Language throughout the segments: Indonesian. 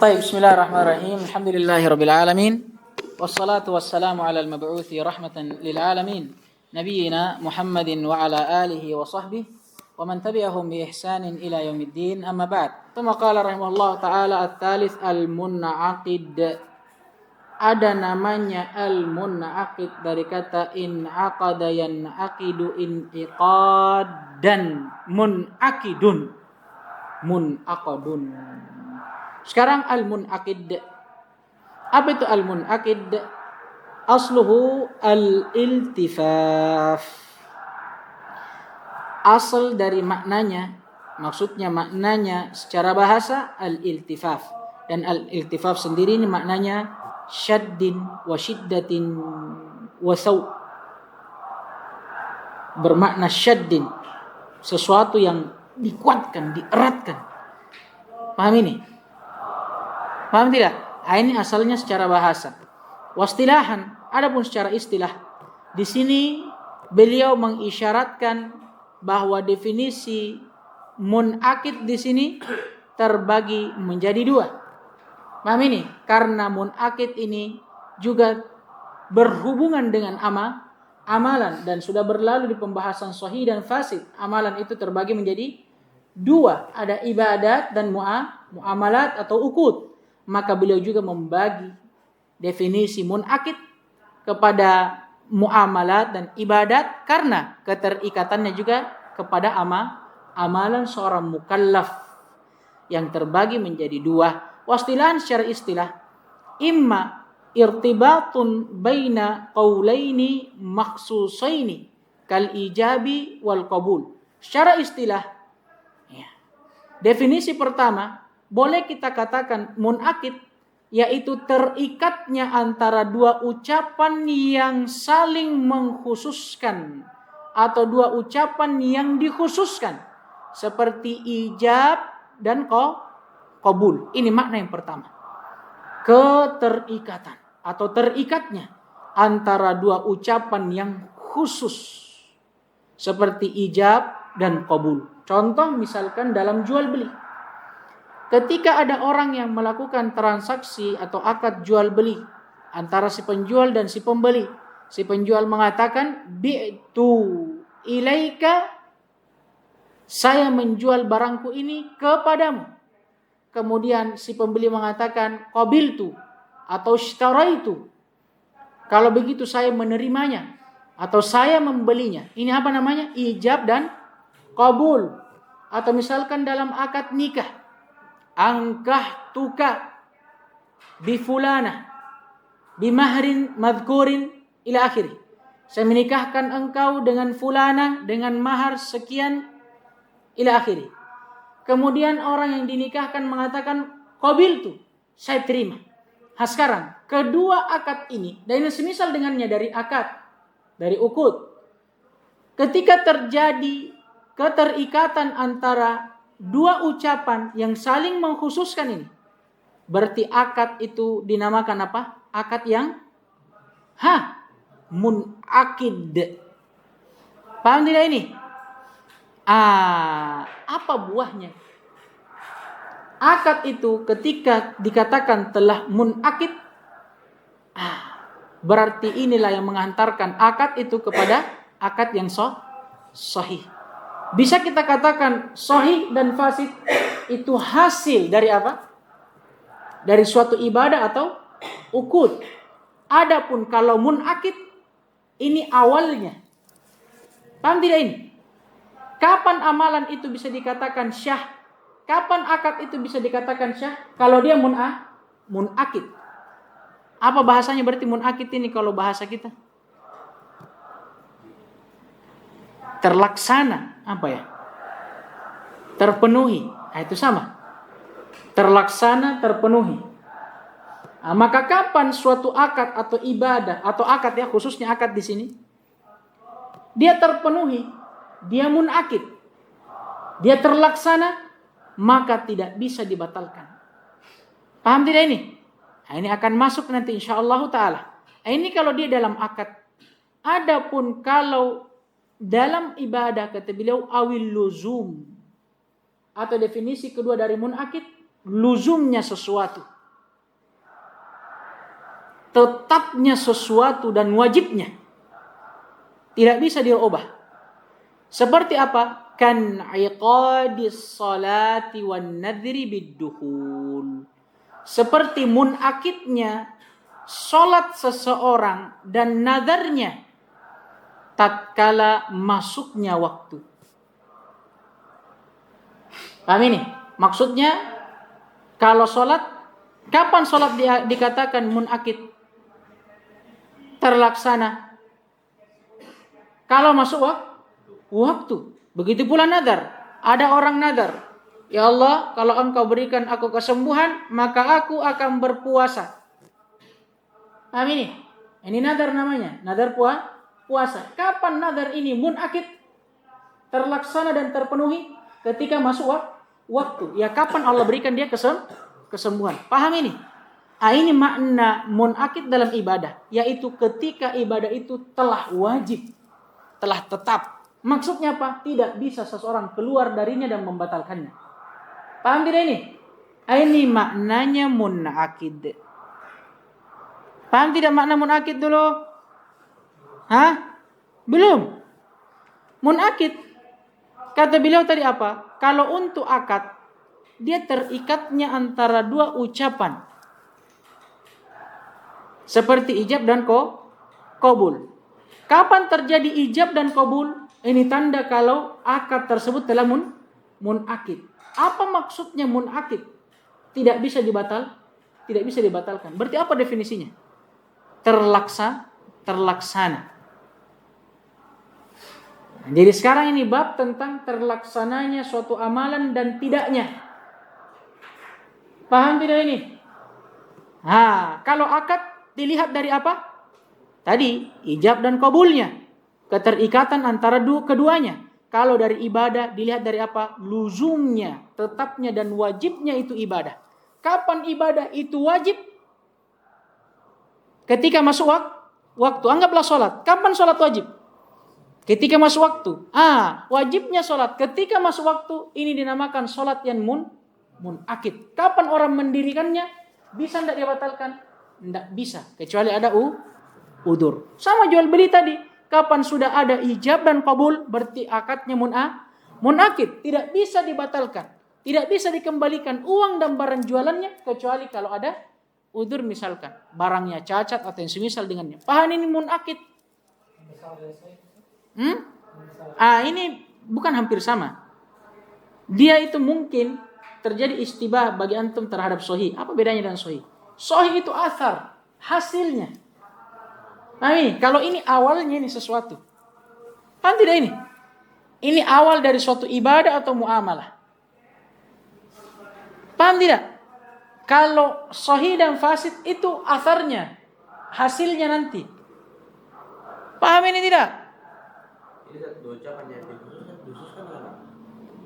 طيب بسم الله الرحمن الرحيم الحمد لله رب العالمين والصلاة والسلام على المبعوث رحمة للعالمين نبينا محمد وعلى آله وصحبه ومن تبعهم بإحسان إلى يوم الدين أما بعد ثم قال رحمه الله تعالى الثالث المنعقد. Ada namanya al-mun'aqid dari kata in'aqada yan'aqidu in'iqadan mun'aqidun mun'aqadun. Sekarang al-mun'aqid. Apa itu al-mun'aqid? Asluhu al-iltifaf. Asal dari maknanya, maksudnya maknanya secara bahasa al-iltifaf. Dan al-iltifaf sendiri ini maknanya syaddin wa syiddatin wa saw. Bermakna syaddin, sesuatu yang dikuatkan, dieratkan. Paham ini? Paham tidak? Ini asalnya secara bahasa. Wastilahan, adapun secara istilah, di sini beliau mengisyaratkan bahwa definisi mun'aqid di sini terbagi menjadi dua. Paham ini? Karena mun'aqid ini juga berhubungan dengan amalan dan sudah berlalu di pembahasan sahih dan fasid. Amalan itu terbagi menjadi dua, ada ibadat dan muamalat atau uqud. Maka beliau juga membagi definisi mun'aqid kepada muamalat dan ibadat karena keterikatannya juga kepada amalan seorang mukallaf yang terbagi menjadi dua. Wastilahan secara istilah imma irtibatun baina qaulaini makhsusaini kal ijabi wal qabul. Secara istilah definisi pertama boleh kita katakan mun'aqid yaitu terikatnya antara dua ucapan yang saling mengkhususkan atau dua ucapan yang dikhususkan seperti ijab dan qabul. Ini makna yang pertama. Keterikatan atau terikatnya antara dua ucapan yang khusus seperti ijab dan qabul. Contoh misalkan dalam jual beli. Ketika ada orang yang melakukan transaksi atau akad jual beli antara si penjual dan si pembeli. Si penjual mengatakan bi'tu ilaika, saya menjual barangku ini kepadamu. Kemudian si pembeli mengatakan qabiltu atau ishtaraitu. Kalau begitu saya menerimanya atau saya membelinya. Ini apa namanya? Ijab dan qabul. Atau misalkan dalam akad nikah, angkahtuka bifulana bimahrin madhkurin ila akhiri. Saya menikahkan engkau dengan fulana dengan mahar sekian ila akhiri. Kemudian orang yang dinikahkan mengatakan qabiltu, saya terima. Sekarang kedua akad ini dan ini semisal dengannya dari akad, dari uqud. Ketika terjadi keterikatan antara dua ucapan yang saling mengkhususkan ini, berarti akad itu dinamakan apa? Akad yang mun'aqid. Paham tidak ini? Apa buahnya? Akad itu ketika dikatakan telah mun'aqid, berarti inilah yang mengantarkan akad itu kepada akad yang sahih. Bisa kita katakan sahih dan fasid itu hasil dari apa? Dari suatu ibadah atau uqud. Adapun kalau mun'aqid ini awalnya. Paham tidak ini? Kapan amalan itu bisa dikatakan syah? Kapan akad itu bisa dikatakan syah? Kalau dia mun'aqid. Apa bahasanya berarti mun'aqid ini kalau bahasa kita? Terlaksana, apa ya? Terpenuhi. Itu sama. Terlaksana, terpenuhi. Maka kapan suatu akad atau ibadah atau akad ya khususnya akad di sini dia terpenuhi, dia mun'aqid, dia terlaksana, maka tidak bisa dibatalkan. Paham tidak ini? Ini akan masuk nanti insyaallah taala. Ini kalau dia dalam akad. Adapun kalau dalam ibadah kata beliau awil luzum atau definisi kedua dari mun'aqid luzumnya sesuatu, tetapnya sesuatu dan wajibnya. Tidak bisa dirubah. Seperti apa? Kan iqadis salati wan nadri bidduhul. Seperti munakidnya salat seseorang dan nadarnya tatkala masuknya waktu. Paham ini? Maksudnya kalau salat, kapan salat dikatakan munakid terlaksana? Kalau masuk waktu. Begitu pula nadar. Ada orang nadar, ya Allah, kalau Engkau berikan aku kesembuhan, maka aku akan berpuasa. Paham ini? Ini nadar namanya, nadar puasa. Kapan nadar ini munakid terlaksana dan terpenuhi? Ketika masuk waktu. Ya kapan Allah berikan dia kesembuhan. Paham ini? Ini makna munakid dalam ibadah, yaitu ketika ibadah itu telah wajib, telah tetap. Maksudnya apa? Tidak bisa seseorang keluar darinya dan membatalkannya. Paham tidak ini? Ini maknanya munakid. Paham tidak makna munakid dulu? Belum. Munakid, kata beliau tadi apa? Kalau untuk akad, dia terikatnya antara dua ucapan. Seperti ijab dan qabul. Kapan terjadi ijab dan qabul? Ini tanda kalau akad tersebut telah munakid. Apa maksudnya munakid? Tidak bisa dibatalkan. Berarti apa definisinya? Terlaksana. Jadi sekarang ini bab tentang terlaksananya suatu amalan dan tidaknya. Paham tidak ini? Kalau akad dilihat dari apa? Tadi ijab dan qabulnya, keterikatan antara keduanya. Kalau dari ibadah dilihat dari apa? Luzumnya, tetapnya dan wajibnya itu ibadah. Kapan ibadah itu wajib? Ketika masuk waktu. Anggaplah sholat. Kapan sholat wajib? Ketika masuk waktu. Wajibnya sholat ketika masuk waktu. Ini dinamakan sholat yang munakid. Kapan orang mendirikannya? Bisa tidak dibatalkan? Tidak bisa. Kecuali ada udur. Sama jual beli tadi. Kapan sudah ada ijab dan qabul, berarti akadnya munakid. Tidak bisa dibatalkan. Tidak bisa dikembalikan uang dan barang jualannya. Kecuali kalau ada udur misalkan. Barangnya cacat atau yang semisal dengannya. Paham ini munakid? Ini bukan hampir sama. Dia itu mungkin terjadi istibah bagi antum terhadap sahih. Apa bedanya dengan sahih? Sahih itu asar, hasilnya. Kalau ini awalnya ini sesuatu. Paham tidak ini? Ini awal dari suatu ibadah atau muamalah. Paham tidak? Kalau sahih dan fasid itu asarnya, hasilnya nanti. Paham ini tidak?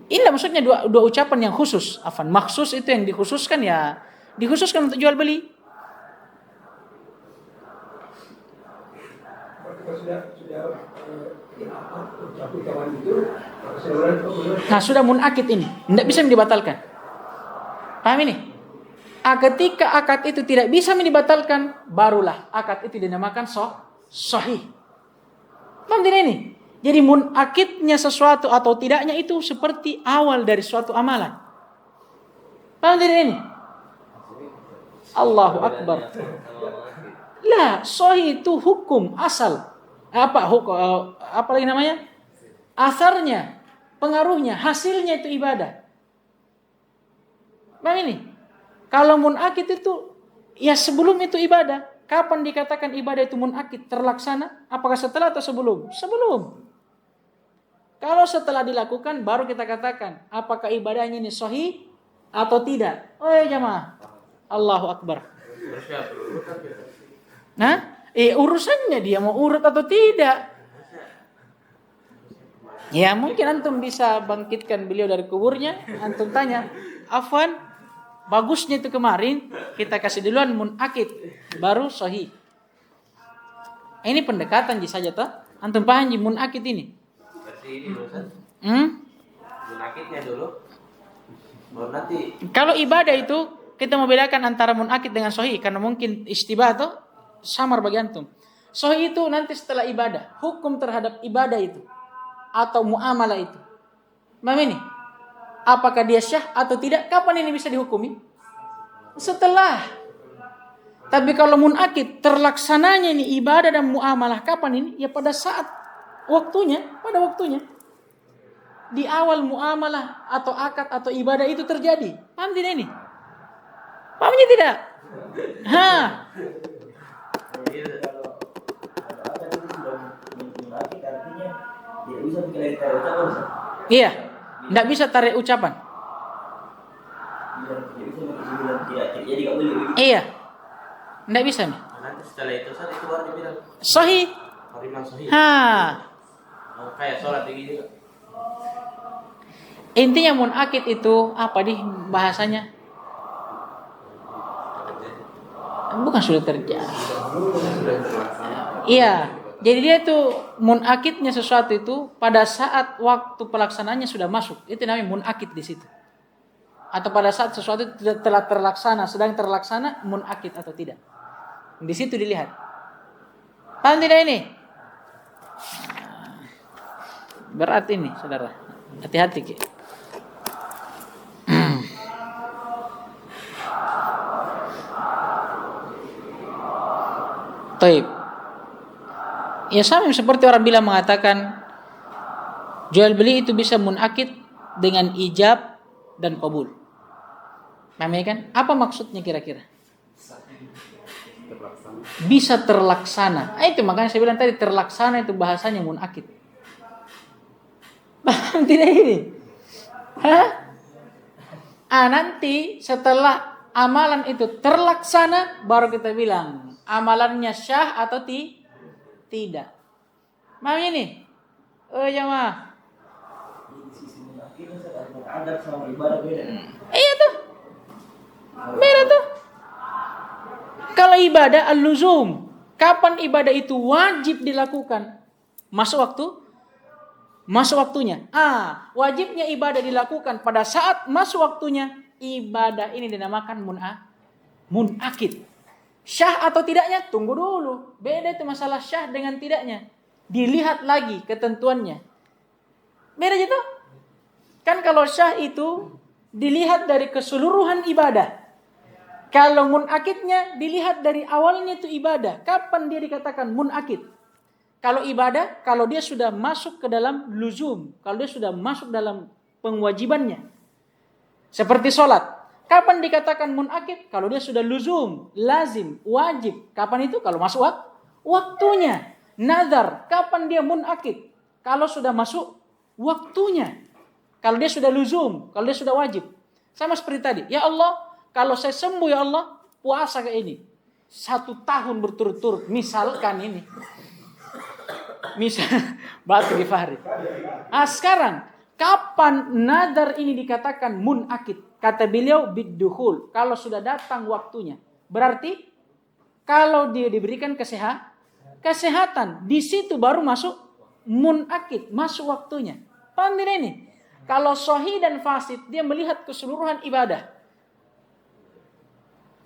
Ini maksudnya dua ucapan yang khusus. Maksus itu yang dikhususkan ya. Dikhususkan untuk jual beli. Sudah munakid ini, tidak bisa dibatalkan. Paham ini? Ketika akad itu tidak bisa dibatalkan, barulah akad itu dinamakan sahih. Paham tidak ini? Jadi munakidnya sesuatu atau tidaknya itu seperti awal dari suatu amalan. Paham tidak ini? Allahu Akbar. Sahih itu hukum asal. Apa lagi namanya? Asarnya, pengaruhnya, hasilnya itu ibadah. Paham ini? Kalau munakid itu ya sebelum itu ibadah. Kapan dikatakan ibadah itu munakid terlaksana? Apakah setelah atau sebelum? Sebelum. Kalau setelah dilakukan baru kita katakan apakah ibadahnya ini sahih atau tidak. Jamaah. Allahu Akbar. Urusannya dia mau urut atau tidak. Ya mungkin antum bisa bangkitkan beliau dari kuburnya. Antum tanya, afwan, bagusnya itu kemarin kita kasih duluan munakid, baru sahih. Ini pendekatan saja toh. Antum paham munakid ini? Berarti ini Munakidnya dulu. Kalau ibadah itu kita membedakan antara munakid dengan sahih karena mungkin istibah atau samar bagi antum. Sahih itu nanti setelah ibadah, hukum terhadap ibadah itu atau muamalah itu. Paham ini? Apakah dia syah atau tidak? Kapan ini bisa dihukumi? Setelah. Tapi kalau munakid terlaksananya ini ibadah dan muamalah kapan ini? Ya pada saat waktunya, pada waktunya. Di awal muamalah atau akad atau ibadah itu terjadi. Paham tidak ini? Pahamnya tidak? Iya, tidak bisa tarik ucapan. Iya, tidak bisa nih. Nanti setelah itu baru dibilang sahih. Kayak sholat begini. Intinya munakid itu apa di bahasanya? Bukan sudah terjadi. Iya. Jadi dia itu munakidnya sesuatu itu pada saat waktu pelaksanaannya sudah masuk. Itu namanya munakid di situ. Atau pada saat sesuatu telah terlaksana, sedang terlaksana munakid atau tidak. Di situ dilihat. Paham tidak ini? Berat ini, saudara. Hati-hati. Taib. Ya sama seperti orang bilang mengatakan jual beli itu bisa munakid dengan ijab dan qabul. Namanya kan? Apa maksudnya kira-kira? Bisa terlaksana. Itu makanya saya bilang tadi terlaksana itu bahasanya munakid. Paham tidak ini? Nanti setelah amalan itu terlaksana baru kita bilang amalannya syah atau tidak. Paham ini? Jamaah. Iya tuh. Beda tuh. Kalau ibadah al-luzum, kapan ibadah itu wajib dilakukan? Masuk waktunya. Wajibnya ibadah dilakukan pada saat masuk waktunya. Ibadah ini dinamakan munakid. Syah atau tidaknya? Tunggu dulu. Beda itu masalah syah dengan tidaknya. Dilihat lagi ketentuannya. Beda gitu. Kan kalau syah itu dilihat dari keseluruhan ibadah. Kalau munakidnya dilihat dari awalnya itu ibadah. Kapan dia dikatakan munakid? Kalau ibadah, kalau dia sudah masuk ke dalam luzum. Kalau dia sudah masuk dalam pengwajibannya. Seperti sholat. Kapan dikatakan munakid? Kalau dia sudah luzum, lazim, wajib. Kapan itu? Kalau masuk waktunya. Nazar. Kapan dia munakid? Kalau sudah masuk waktunya. Kalau dia sudah luzum, kalau dia sudah wajib. Sama seperti tadi. Ya Allah, kalau saya sembuh ya Allah, puasa kayak ini. 1 tahun berturut-turut. Misalkan ini. Batu di Fahri. Sekarang, kapan nadar ini dikatakan munakid? Kata beliau biddukhul. Kalau sudah datang waktunya. Berarti, kalau dia diberikan kesehatan. Di situ baru masuk munakid. Masuk waktunya. Paham tidak ini? Kalau sahih dan fasid, dia melihat keseluruhan ibadah.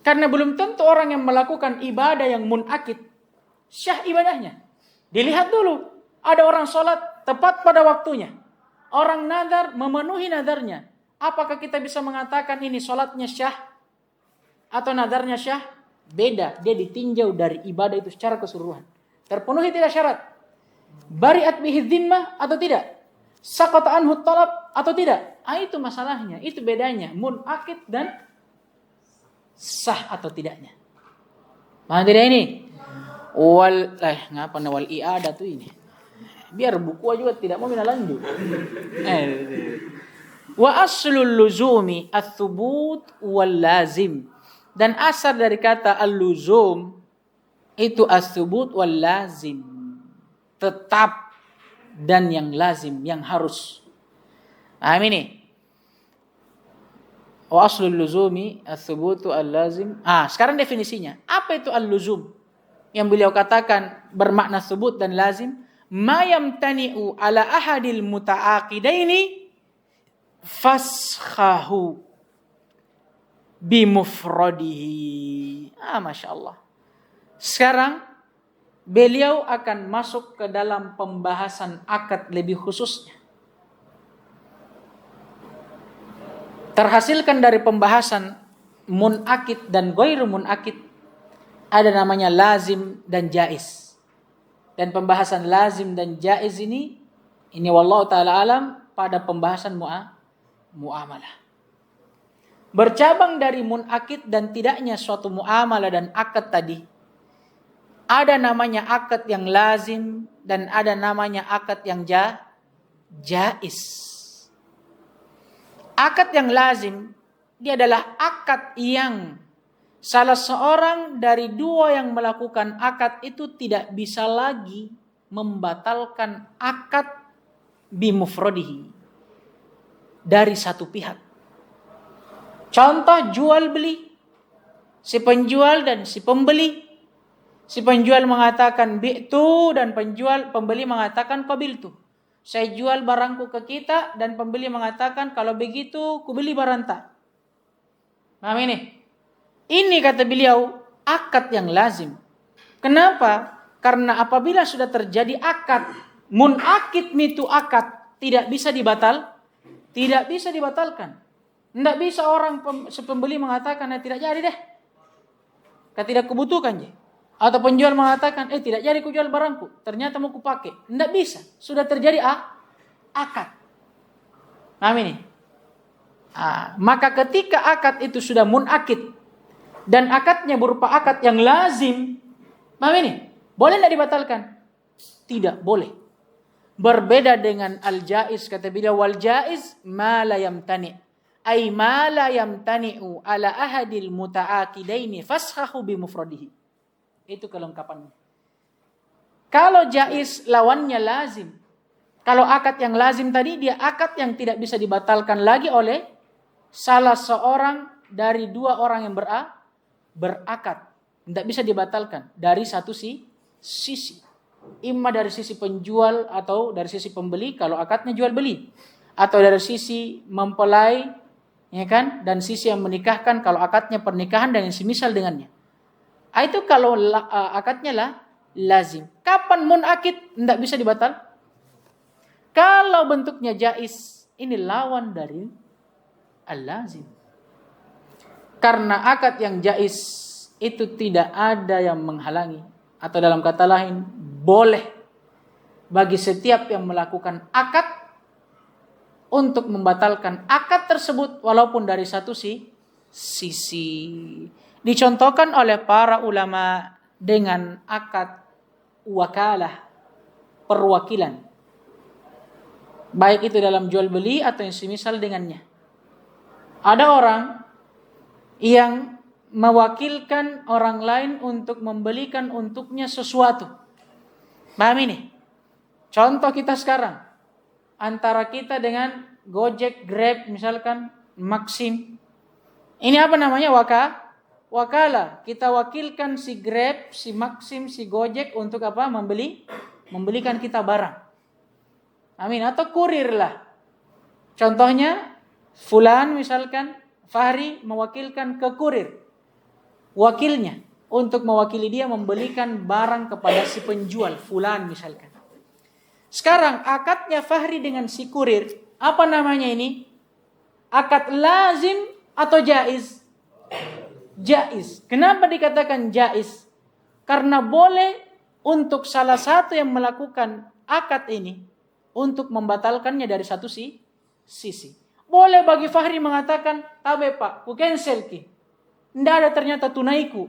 Karena belum tentu orang yang melakukan ibadah yang munakid syah ibadahnya. Dilihat dulu. Ada orang sholat tepat pada waktunya. Orang nadar memenuhi nadarnya. Apakah kita bisa mengatakan ini sholatnya syah atau nadarnya syah? Beda. Dia ditinjau dari ibadah itu secara keseluruhan. Terpenuhi tidak syarat. Bari'at bihi dhimmah atau tidak? Saqata anhu talab atau tidak? Itu masalahnya. Itu bedanya. Munakid dan sah atau tidaknya. Paham tidak ini? Wal i'adah tuh ini. Biar buku juga tidak mau lanjut. Wa aslul luzumi ats-tsubut wal lazim. Dan asal dari kata al-luzum itu ats-tsubut wal lazim. Tetap dan yang lazim, yang harus. Paham ini? Wa aslul luzumi ats-tsubut wal lazim. Sekarang definisinya. Apa itu al-luzum? Yang beliau katakan bermakna tsubut dan lazim. Ma yamtani'u ala ahadil muta'aqidaini faskhahu. bimufradihi. Masya Allah. Sekarang beliau akan masuk ke dalam pembahasan akad lebih khususnya. Terhasilkan dari pembahasan munakid dan ghairu munakid, ada namanya lazim dan jaiz. Dan pembahasan lazim dan jaiz ini wallahu ta'ala alam pada pembahasan muamalah. Bercabang dari munakid dan tidaknya suatu muamalah dan akad tadi, ada namanya akad yang lazim dan ada namanya akad yang jaiz. Akad yang lazim, dia adalah akad yang salah seorang dari dua yang melakukan akad itu tidak bisa lagi membatalkan akad bimufradihi dari satu pihak. Contoh jual beli, si penjual dan si pembeli. Si penjual mengatakan bi'tu dan pembeli mengatakan qabiltu. Saya jual barangku ke kita dan pembeli mengatakan kalau begitu ku beli barang tak. Paham ini? Ini kata beliau akad yang lazim. Kenapa? Karena apabila sudah terjadi akad, munakid itu akad tidak bisa dibatalkan. Tidak bisa orang pembeli mengatakan tidak jadi deh. Tidak kubutuhkan je. Atau penjual mengatakan tidak jadi ku jual barangku, ternyata mau ku pakai. Tidak bisa, sudah terjadi akad. Paham ini? Maka ketika akad itu sudah munakid dan akadnya berupa akad yang lazim, paham ini? Boleh tidak dibatalkan? Tidak boleh. Berbeda dengan al-jaiz, kata beliau, wal jaiz ma la yamtani, ay ma la yamtani'u ala ahadil muta'aqidaini fashahu bimufradihi. Itu kelengkapannya. Kalau jaiz lawannya lazim. Kalau akad yang lazim tadi, dia akad yang tidak bisa dibatalkan lagi oleh salah seorang dari dua orang yang berakad. Tidak bisa dibatalkan dari satu sisi. Imma dari sisi penjual atau dari sisi pembeli kalau akadnya jual beli. Atau dari sisi mempelai, ya kan? Dan sisi yang menikahkan kalau akadnya pernikahan dan yang semisal dengannya. Itu kalau akadnya lazim. Kapan munakid tidak bisa dibatal? Kalau bentuknya jaiz, ini lawan dari al-lazim. Karena akad yang jaiz itu tidak ada yang menghalangi, atau dalam kata lain boleh bagi setiap yang melakukan akad untuk membatalkan akad tersebut walaupun dari satu sisi. Dicontohkan oleh para ulama dengan akad wakalah, perwakilan. Baik itu dalam jual beli atau yang semisal dengannya. Ada orang yang mewakilkan orang lain untuk membelikan untuknya sesuatu. Paham ini? Contoh kita sekarang. Antara kita dengan Gojek, Grab, misalkan Maxim. Ini apa namanya? Wakalah. Kita wakilkan si Grab, si Maxim, si Gojek untuk apa? Membelikan kita barang. Amin. Atau kurir lah. Contohnya, Fulan misalkan, Fahri mewakilkan ke kurir. Wakilnya. Untuk mewakili dia membelikan barang kepada si penjual, Fulan misalkan. Sekarang akadnya Fahri dengan si kurir. Apa namanya ini? Akad lazim atau jaiz? Jaiz. Kenapa dikatakan jaiz? Karena boleh untuk salah satu yang melakukan akad ini untuk membatalkannya dari satu sisi. Boleh bagi Fahri mengatakan, tabe pak, ku cancel ki. Nggak ada ternyata tunaiku.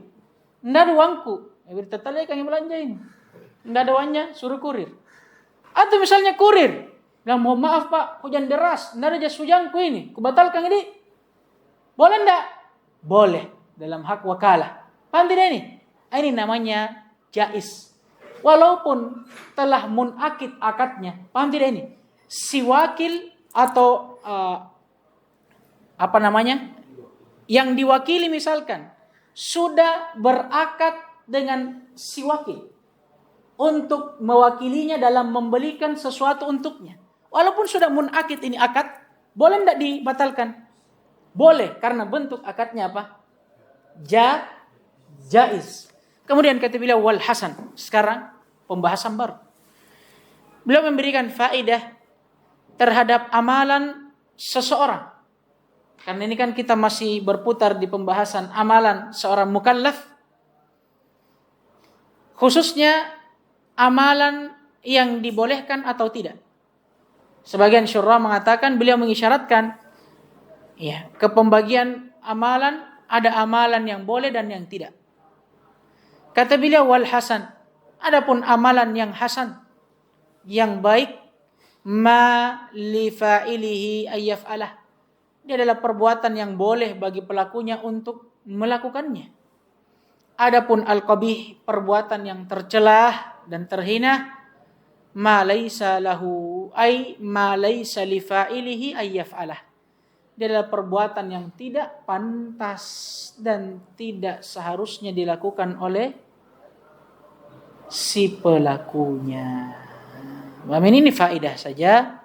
Nggak ada uangku. Bertetale kami belanjain. Nggak ada uangnya, suruh kurir. Atau misalnya kurir. Bilang, mohon maaf pak, hujan deras. Nggak ada jas hujanku ini. Ku batalkan ini. Boleh nggak? Boleh. Dalam hak wakalah. Paham tidak ini? Ini namanya jaiz. Walaupun telah munakid akadnya. Paham tidak ini? Si wakil atau apa namanya? Yang diwakili misalkan. Sudah berakad dengan si wakil. Untuk mewakilinya dalam membelikan sesuatu untuknya. Walaupun sudah munakid ini akad. Boleh tidak dibatalkan? Boleh karena bentuk akadnya apa? Jaiz. Kemudian kata beliau wal hasan. Sekarang pembahasan baru. Beliau memberikan faedah terhadap amalan seseorang. Karena ini kan kita masih berputar di pembahasan amalan seorang mukallaf. Khususnya amalan yang dibolehkan atau tidak. Sebagian syurah mengatakan, beliau mengisyaratkan ke pembagian amalan, ada amalan yang boleh dan yang tidak. Kata beliau wal hasan, adapun amalan yang hasan, yang baik, ma li fa'ilihi ayyaf'alah. Dia adalah perbuatan yang boleh bagi pelakunya untuk melakukannya. Adapun al-qabih, perbuatan yang tercelah dan terhina, ma laisa lahu ay ma laisa li fa'ilihi ayyaf'alah. Dia adalah perbuatan yang tidak pantas dan tidak seharusnya dilakukan oleh si pelakunya. Ini faedah saja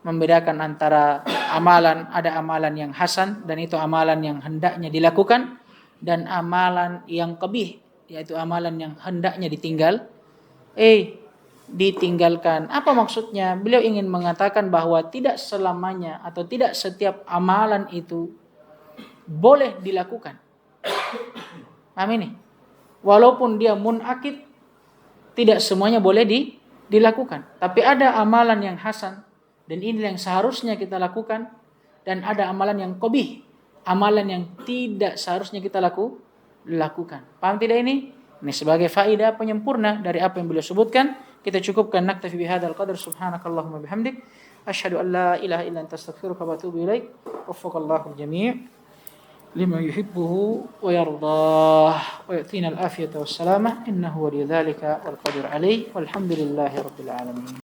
membedakan antara amalan, ada amalan yang hasan dan itu amalan yang hendaknya dilakukan, dan amalan yang qabih, yaitu amalan yang hendaknya ditinggalkan. Apa maksudnya? Beliau ingin mengatakan bahwa tidak selamanya atau tidak setiap amalan itu boleh dilakukan. Paham ini? Walaupun dia munakid, tidak semuanya boleh dilakukan. Tapi ada amalan yang hasan dan ini yang seharusnya kita lakukan, dan ada amalan yang qabih, amalan yang tidak seharusnya kita lakukan. Paham tidak ini? Ini sebagai faedah penyempurna dari apa yang beliau sebutkan. Kita cukupkan, naktafi bihadzal qadar, subhanakallahumma bihamdik, asyhadu an la ilaha illa anta astaghfiruka wa atubu ilaik. Waffaqallahu al-jami' lima yuhibbuhu wa yardah wa yu'tina al-afiyata was salamah innahu waliyyu dzalika wal qadir alaih walhamdulillahi rabbil alamin.